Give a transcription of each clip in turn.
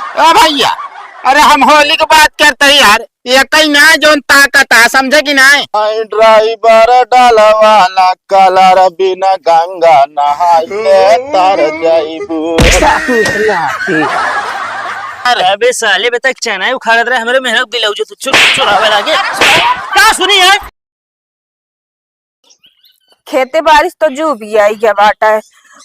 ओ भैया, अरे हम होली की बात करते हैं यार। ये कहीं ना जोन ताकत है, समझे कि नहीं? ड्राइवर डालवाला कलर बिना गंगा नहाइले तर जाइबू। अबे साले बे तक चना उखाड़ रहा है हमारे मेहनत दिलाऊ जो तू चुरावे लागे क्या सुनी है। खेते बारिश तो जू भी आई क्या बाटा है।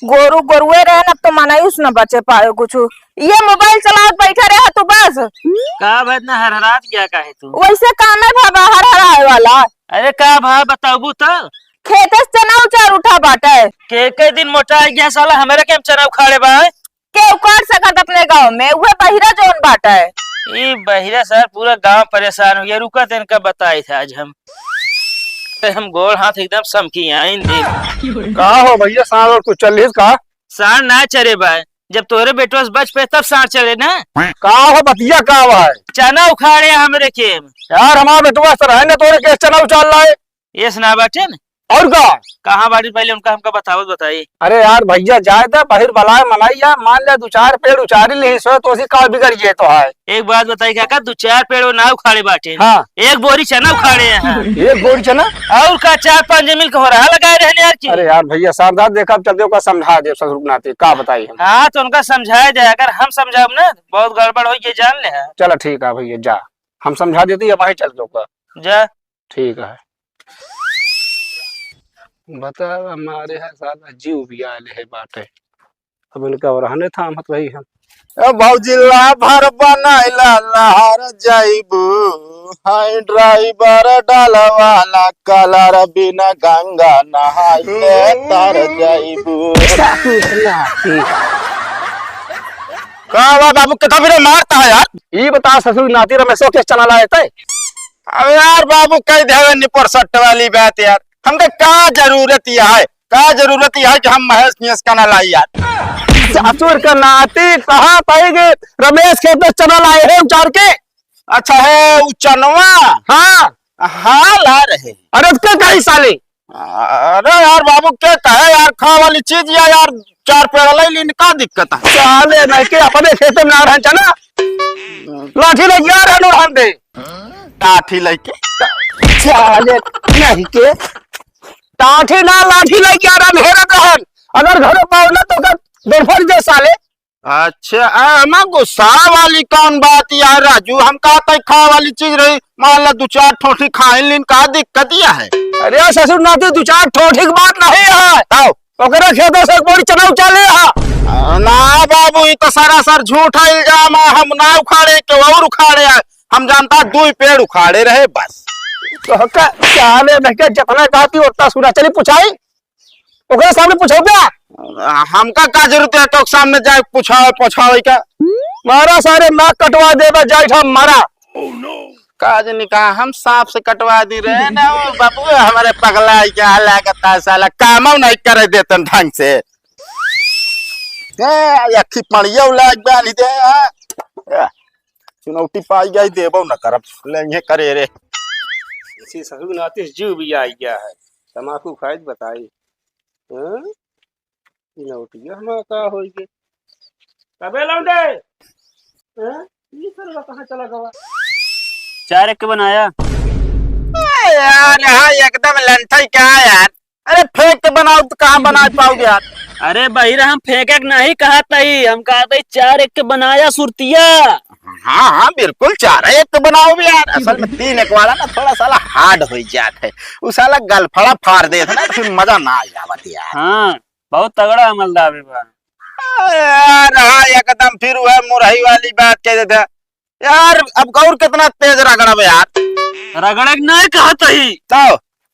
गोरू गोरुए रहे न तो मना ही उसने बचे पाए कुछ। ये मोबाइल चला बैठा रहा तो बस का बात ना हर रात क्या काहे तू वैसे काम है भाबा हर हराए वाला। अरे का भा बताबू तो खेते से चना उचार उठा बाटा है के दिन मोटा आ गया साला हमारे केम चना उखाड़े बा के उखाड़ सकत अपने गांव में वह बहिरा जोन बाटा है। ये बहिरा सर पूरा गांव परेशान हो गया। रुका तो इनका बताई था आज हम गोल हाथ एकदम समकी आई दिन का हो भैया साढ़ और कुछ चलिए का साढ़ ना चरे बा जब तोरे बेटवा बच पे तब साढ़ चले ना का हो बतिया का हुआ है चना उखाड़े हमारे खेम यार हमारा बेटवा सर है ना तोरे केस चना उचाल रहा है। ये सुना बाटे न और का कहाँ बाड़ी पहले उनका हमका बताओ बताइए। अरे यार भैया जाए था बाहर बलाए मनाई या मान लिया दो चार पेड़ उचारी ले सो तो उसी का बिगड़ गए तो है। एक बात बताइए काका दो चार पेड़ ना उखाड़े बाटे हाँ एक बोरी चना उखाड़े हैं एक बोरी चना और का 4-5 जमीन का हो रहा लगाए रहने यार की। अरे यार भैया सावधान देखा चलते का समझा दे ससुर नाते का बताइए हम। हाँ तो उनका समझाया जाए अगर हम समझाओ ना बहुत गड़बड़ हो ये जान ले। चलो ठीक है भैया जा हम समझा देते या वहीं चल दो जा ठीक है। बता हमारे है साला जीव भी आले है बाटे अब इनका रहने था मत वही हम भौजिला भर बनाइला लहर जाइबू हाय ड्राइवर डालवाला कलर बिना गंगा नहाइले तर जाइबू। का बाबू कितना भी मारता है यार। ये बता ससुर नाती रमेशो के चला लाए थे। अब यार बाबू कह देवे निपर सट्ट वाली बात यार हमके का जरूरत यह है कि हम महेश नियस का ना लाई यार। ससुर का नाती कहाँ पाएंगे रमेश के तो चना लाए हैं उचार के। अच्छा है चनवा हाँ ला रहे। अरे क्या कही साले अरे यार बाबू क्या कहे यार खा वाली चीज यार 4 पेड़ लाई लीन का दिक्कत है। साले नहीं के अपने खेत में आ रहे चना लाठी ले जा रहे हम दे लाठी लेके साले नहीं के टाठी ना लाठी लेके आ रहा मेरा बहन अगर घर पाओ तो बेफर दे साले। अच्छा हम गुस्सा वाली कौन बात यार राजू हम कहते खा वाली चीज रही मान ला 2-4 ठोठी खाए लेकिन का दिक्कत यह है। अरे ससुर नाती 2-4 ठोठी की बात नहीं है ओकरा खेतों से बोरी चना उचाले ना बाबू ये तो सरासर झूठा इल्जाम है। हम ना उखाड़े के और उखाड़े हम जानता 2 पेड़ उखाड़े रहे बस। तो चाले मैं क्या जितना कहती उतना सुना चली पूछाई ओकरे सामने पूछो क्या हमका का जरूरत है तो सामने जाए पूछाओ क्या मारा सारे नाक कटवा देबा जाए हम मारा काज निकाह हम सांप से कटवा दी रहे ना बाबू हमारे पगला क्या लागता साला काम नहीं करे देतन ढंग से अखी पड़िया लाग बानी दे चुनौती पाई गई देबो न करब लेंगे करे रे इसी ससुर नाते जीव भी आ गया है तमाकू खाइत बताई चुनौती हम का होई के कबे लौंडे ये सरवा कहां चला गवा 4 एक बनाया यार यहाँ एकदम लंठई क्या यार। अरे फेंक के बनाओ तो कहाँ बना पाओगे यार। अरे बहिरा हम फेंके नहीं कहा तही हम कहते 4 एक बनाया सुरतिया। हाँ बिल्कुल 4 एक बनाओ भी यार असल में 3 एक वाला ना थोड़ा साला हार्ड हो जाता है उस साला गलफड़ा फाड़ देता ना फिर मजा ना आ जावत यार। हाँ बहुत तगड़ा अमल दावे बा यार हाँ एकदम फिर वह मुरही वाली बात कह देते यार। अब गौर कितना तेज रगड़ा यार रगड़े नहीं कहा तही तो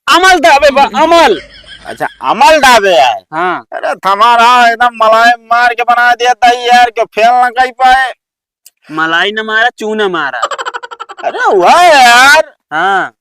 अमल दावे बा अमल। अच्छा अमल दावे है। हाँ अरे हमारा एकदम मलाई मार के बना दिया था यार क्यों फेल ना कही पाए। मलाई न मारा चूना मारा। अरे हुआ यार। हाँ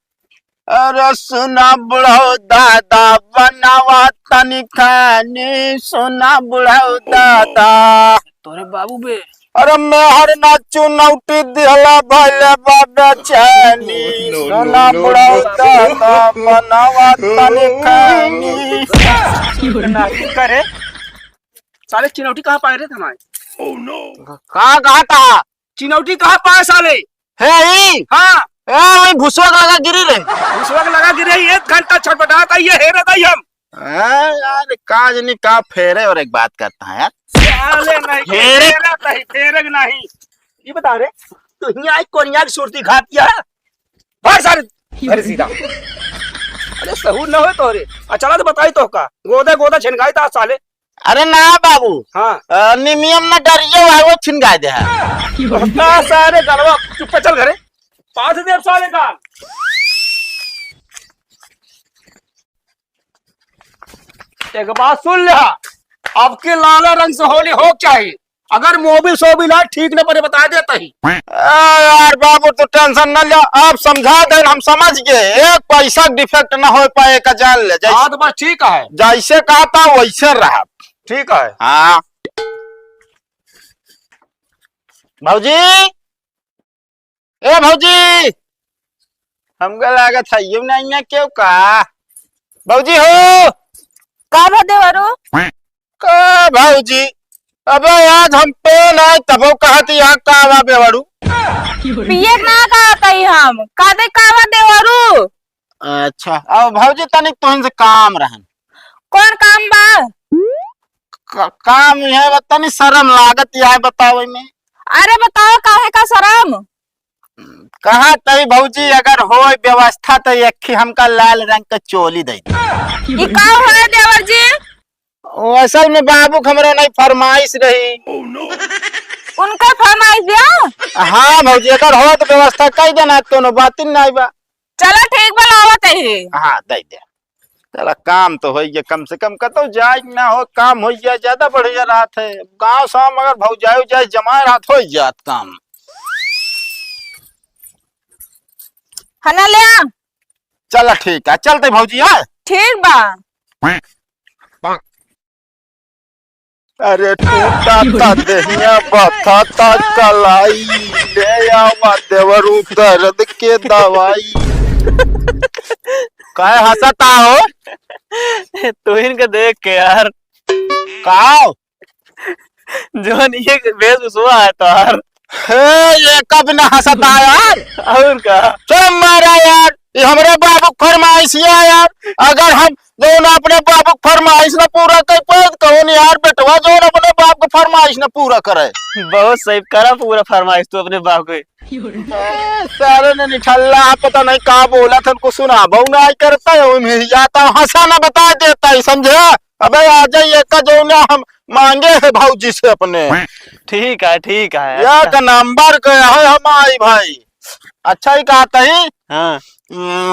अरे सुना बुढ़ो दादा बनावा तनी खानी सुना बुढ़ो दादा तोरे बाबू बे। अरे मेहर ना चुनौती दिहला भले बाबा चानी सुना बुढ़ो दादा बनावा तनी खानी करे साले चुनौती कहाँ पाए रे हमारे। कहाँ था चिनौटी कहाँ पाए साले? है ही हाँ वही भूसवा लगा गिरी रे। उस वक्त लगा गिरे 1 घंटा छटपटाता ये हेरे दाई हम। यार काज नहीं का फेरे। और एक बात करता है यार, साले नहीं हेरे। फेरे नहीं। ये बता रे तू यहाँ कोनिया की सुरती खा किया भाई सारे अरे सीधा। अरे सहूर न हो तो रे चला तो बताई तो का गोदा गोदा छिनगाई था साले। अरे ना बाबू, हाँ नियम न डरिए वो छिनगा दे है। तो सारे गलवा चुप पे चल घरे 5 देव साले का। एक बात सुन ले, अब के लाला रंग से होली हो चाहिए। अगर मोबिल सोबिल है ठीक न पड़े बता देता ही। यार बाबू तू टेंशन न ले, आप समझा दे हम समझ गए। एक पैसा डिफेक्ट न हो पाए का जान ले। हाँ तो बस ठीक है, जैसे कहा था वैसे रहा। ठीक है। हाँ भौजी, ए भौजी, हमको लगा था ये नहीं है क्यों का भौजी हो का भा देवरू? का भौजी? अबे आज हम पे नहीं तबो कहती यहाँ का बेवड़ू। पिए ना कहता ही हम का दे का भा देवरू? अच्छा अब भौजी तनिक तुहन से काम रहन। कौन काम बा? काम है तनी शर्म लागत है बताओ में। अरे बताओ काहे का शरम? कहा तई भौजी अगर हो व्यवस्था तो एक हमका लाल रंग का चोली दे। ये का है देवर जी? असल में बाबू हमरो नहीं फरमाइश रही। उनका फरमाइश दिया? हाँ भौजी अगर हो तो व्यवस्था कर देना तो बात नहीं बा। चलो ठीक बा लावत है। हाँ दे दे। चला काम तो हो गया, कम से कम कतो जाए ना हो काम हो गया ज्यादा बढ़िया रात है। गांव शाम अगर भौजाई जाए जमाए रात हो जात काम। हना ले आ। चला ठीक है चलते भौजी। हाँ ठीक बा। अरे टूटा था देहिया बथा था कलाई ले आवा देवरू दर्द के दवाई। काय हंसता हो? तो इनका देख के यार काओ जो ये वेशभूषा है तो यार ये कब न हंसता यार? और का चल मारा यार, ये हमारे बाबू फरमाइश है यार। अगर हम दोनों अपने बाबू फरमाइश न पूरा कर पाए कौन यार बेटवा जो अपने बाप को फरमाइश न पूरा करे। बहुत सही करा पूरा फरमाइश तो अपने बाप को। सारे ने निठल्ला पता नहीं कहा बोला था उनको सुना बहुना करता है जाता हंसा ना बता देता है समझे। अबे आ जाइए का जो ना हम मांगे है भाऊजी से अपने। ठीक है या का नंबर गया है हमारी भाई। अच्छा ही कहता ही। हाँ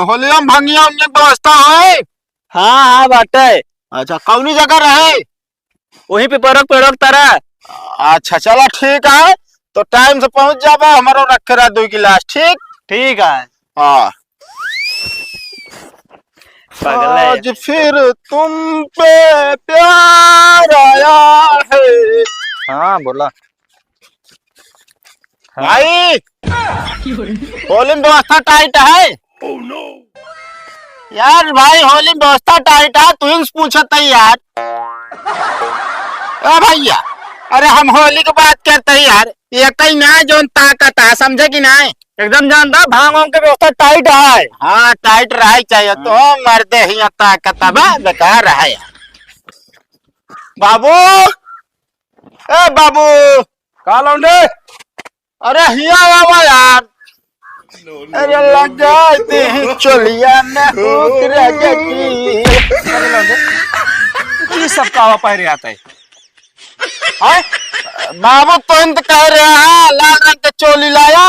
होलिया भंगिया उनकी व्यवस्था है। हाँ बाटे। अच्छा कौनी जगह रहे? वहीं पे पड़ोक तारा। अच्छा चलो ठीक है तो टाइम से पहुंच जाबा। हमारा रख रहा 2 गिलास। ठीक है। हाँ आज फिर तुम पे प्यार आया है। हाँ बोला भाई होली में व्यवस्था टाइट है। यार भाई होली में व्यवस्था टाइट है। तू ही पूछता है यार। भैया अरे हम होली की बात करते हैं यार। ये कहीं ना जो ताकत है समझे कि नहीं? एकदम जानता भांग की व्यवस्था टाइट है। हाँ टाइट रहा चाहिए तो मर्दे ही ताकत बेकार है। बाबू ए बाबू का लौंडे? अरे हिया बाबा यार। अरे लगाते हैं चलिया न ये सब कावा पहरे आता है। बाबू तो इंत कह रहे हैं लाल रंग के चोली लाया।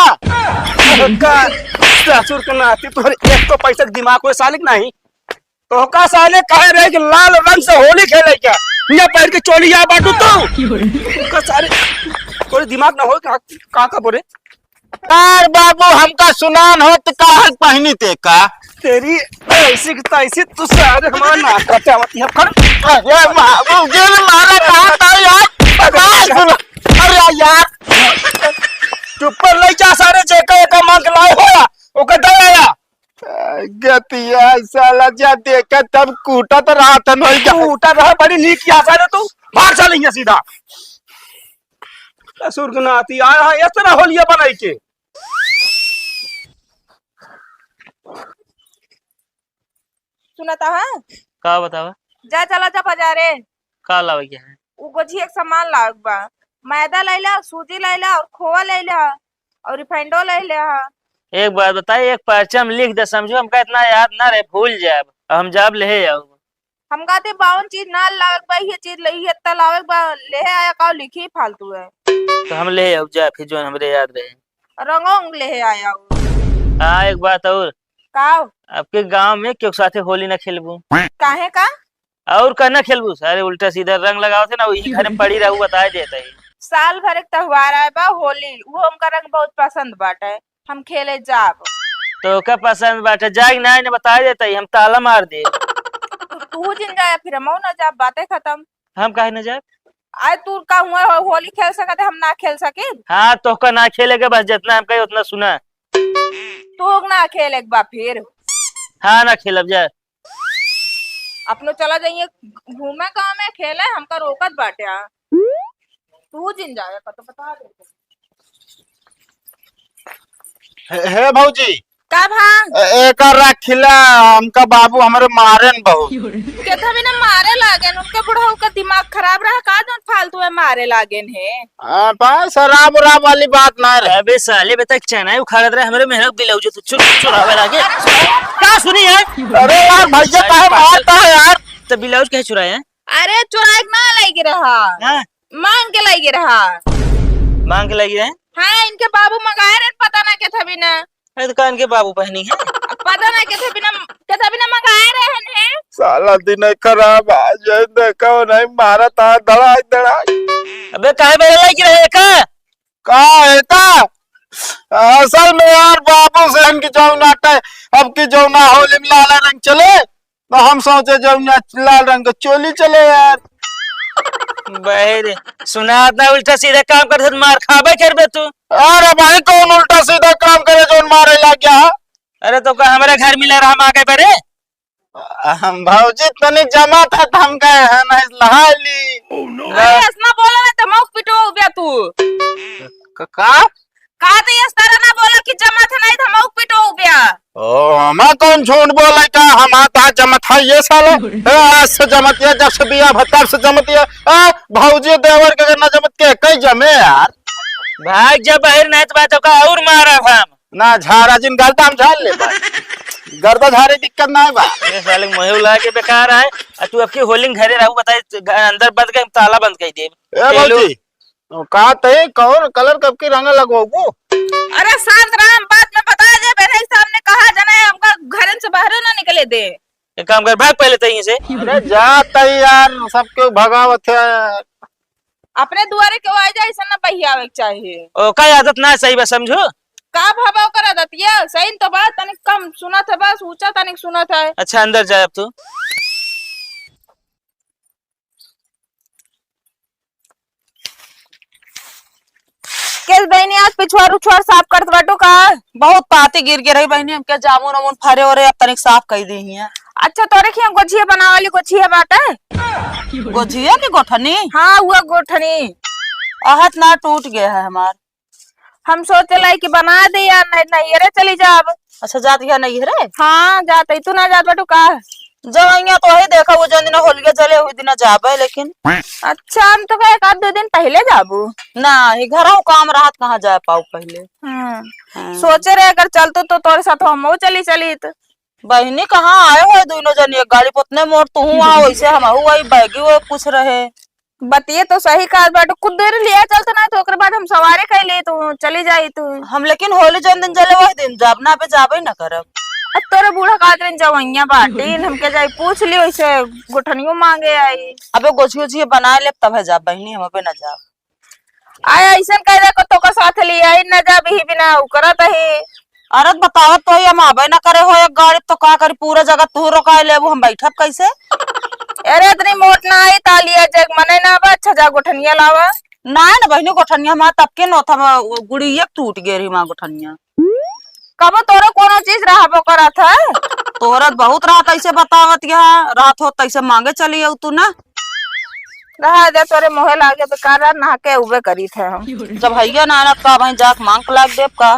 ससुर के नाती तोहरे एक तो पैसा दिमाग को सालिक नहीं तो का साले कह रहे कि लाल रंग से होली खेले क्या? ये पैर के चोली या बाटू तो का सारे थोड़े दिमाग ना हो का बोले। यार बाबू हमका सुनान हो तो का पहनी ते का तेरी ऐसी तैसी तू सारे हमारा नाक क्या मत है खड़। अरे बाबू गिर मारा कहा था यार। अरे यार चुप ले जा सारे जेका एक मांग लाए होया ओके दया गतिया साला जा देखा तब कूटा तो रहा था नहीं क्या कूटा रहा बड़ी नीक क्या सारे तू बाहर चल सीधा। ससुर के नाती आया है इस तरह होलिया बनाई के। सुनता है का बतावा जा चला जा बाजारे का लावे के है? उ गोझी एक सामान लाग बा। मैदा लैला, सूजी लैला और खोआ लैला और रिफाइंडो लैला। एक बात बताइए, एक पर्चा में लिख दे, समझो हमका इतना याद ना रहे, भूल जाए हम जाब ले आओ। हम कहते 52 चीज ना लाग बा, ये चीज लई है त लावे बा ले आया का लिखी फालतू है। तो हम ले आओ जा, फिर जो हमरे याद रहे। रंगोंग ले आया हाँ एक बात और, का आपके गांव में क्यों साथे होली ना खेलबू? काहे का और का ना खेलबू? सारे उल्टा सीधा रंग लगाओ थे ना, वही घर में पड़ी रहू, बता देता है। साल भर एक त्योहार आए बा होली, वो हमका रंग बहुत पसंद बाटे, हम खेले जाब। तो क्या पसंद बाटे? जाग ना ने बता देता है, हम ताला मार दे। तू जिन जाए फिर हम ना जाब, बातें खत्म। हम काहे ना जाए? आए तू का हुआ होली खेल सकते, हम ना खेल सके? हाँ तो का ना खेलेगा, बस जितना हम कहे उतना सुना। तू ना खेल एक बार फिर। हाँ ना खेलब जा। अपनो चला जाइए घूमे गाँव में खेले, हमका रोकत बाटे। तू जिन जाए तो बता दे। हे भौजी का भांग एक रखिला, हमका बाबू हमारे मारन बहुत। केथा भी ना मारे लागेन, उनके बुढ़ऊ का दिमाग खराब रहा का, जो फालतू है मारे लागेन है। पास शराब उराब वाली बात ना रहे। अबे साले बेटा चना उखाड़ रहे हमारे मेहनत दिलाओ जो तू चुरावे लागे। क्या सुनी है? अरे यार भैया काहे मारता है यार? तो ब्लाउज कहे चुराया? अरे चुराए ना लागी रहा, हाँ मांग के लागी रहा। मांग के लगी रहे। हाँ इनके बाबू मंगाए रहे, पता ना के था बिना। अरे दुकान के बाबू पहनी है, पता ना के था बिना मंगाए रहे हैं। साला दिन खराब आज देखो नहीं मारा था धड़ाई धड़ाई। अबे काहे बेरे लगी रहे का है का असल में यार बाबू से इनकी जो नाटा है, अब की जो ना होली में लाल रंग चले तो हम सोचे जो लाल रंग का चोली चले यार। बहरे सुना ना, उल्टा सीधा काम कर मार खाबे करबे तू। अरे भाई कौन उल्टा सीधा काम करे जो मारे लग गया? अरे तो का हमारे घर मिला रहा, हम आगे बरे हम भौजी तनी जमा था तो हम गए हैं ना लहाली। अरे ऐसा बोला ना तो मौक पिटो बे तू। का तो इस तरह ना बोला कि जमा था, नहीं था मौक पिटो बे। ओ हमें कौन झूठ बोला का? हम आता जमत है ये साला। आज से जमतिया, जब से बिया भत्तर से जमतिया। भौजी देवर के अगर न जमत के कई जमे यार। भाग जब बाहर नहीं तो बात का और मारा हम ना झारा जिन गलता हम झाड़ ले गर्दा झारे दिक्कत ना है बा। ये साले मोहे ला के बेकार है। तू अब की होली घरे रहू, बताए अंदर बंद के ताला बंद कर दे। ए भौजी का ते कौन कलर कब की रंग लगवाओ? अरे शांत रहा, हम बाद में बता दे। मेरे सामने कहा जाना है, हमका घर से बाहर ना निकले दे। एक काम कर, भाग पहले तहीं से। अरे जाता यार सबके भगावत है। अपने दुआरे क्यों आ जाए, ऐसा ना पहियावे चाहिए। ओ का आदत ना सही बस समझो। का भाव कर दतिया सही तो बात तनिक कम सुना था, बस ऊंचा तनिक सुना था। अच्छा अंदर जाए अब तू। केस बहनी आज पिछवाड़ उछवाड़ साफ करत बाटो का? बहुत पाती गिर के रही बहनी, हम क्या जामुन वामुन फरे हो रहे, अब तनिक साफ कर दी है। अच्छा तोरे खिया गोछिया बनावाली गोछिया बाटे? गोझिया की गोठनी? हाँ हुआ गोठनी। आहत ना टूट गया है हमार। हम सोचे लाई कि बना दे या नहीं रे चली जाब। अच्छा जात गया नहीं है रे? हाँ जाते तू ना जात बाटू का? जवाइया तो ही देखा वो जो दिन होलिया जले हुए दिन जाबे, लेकिन अच्छा हम तो एक आध 2 दिन पहले जाबू ना ही घर काम राहत कहाँ जा पाऊ पहले। सोचे रहे अगर चलतो तो तोरे साथ हम चली तो। बहनी कहाँ आए हुए दोनों जन, एक गाड़ी पोतने मोड़ तू वहाँ वैसे हम वही बैगी वो कुछ रहे। बतिए तो सही काज बाटू, कुछ देर लिया चलते ना तो ओकरे बाद हम सवारे कर ले तो चली जाई तू। हम लेकिन होली जो दिन जले वही दिन जाबना पे जाबे न करब। अब तोरे बूढ़ा कातरे जवैया बाटीन, हमके जाई पूछ ली वैसे गुठनियो मांगे आई। अबे गोछी गोछी बना ले तब है जा बहनी, हम पे न जा आया ऐसा कह दे को तो का साथ ले आई न जा भी बिना करत है। अरे बतावत तो हम आबे न करे हो एक गाड़ी तो का करी, पूरा जगह तू रोका ले हम बैठब कैसे? अरे इतनी मोट ना आई तालिया जग मने ना बा। अच्छा जा गुठनिया लावा। ना न बहनी गोठनिया हमार तब के नो था गुड़िया टूट गई रही मां गोठनिया। कबो तोरे कोनो चीज रहबो करत है? तोहरत बहुत रात ऐसे बतावत यहाँ रात हो तैसे मांगे चली तू ना। रहा दे तोरे मोहे लागे बेकार नहा के उबे करी थे हम। जब भैया ना आना का भाई जाक मांग के लाग देव का।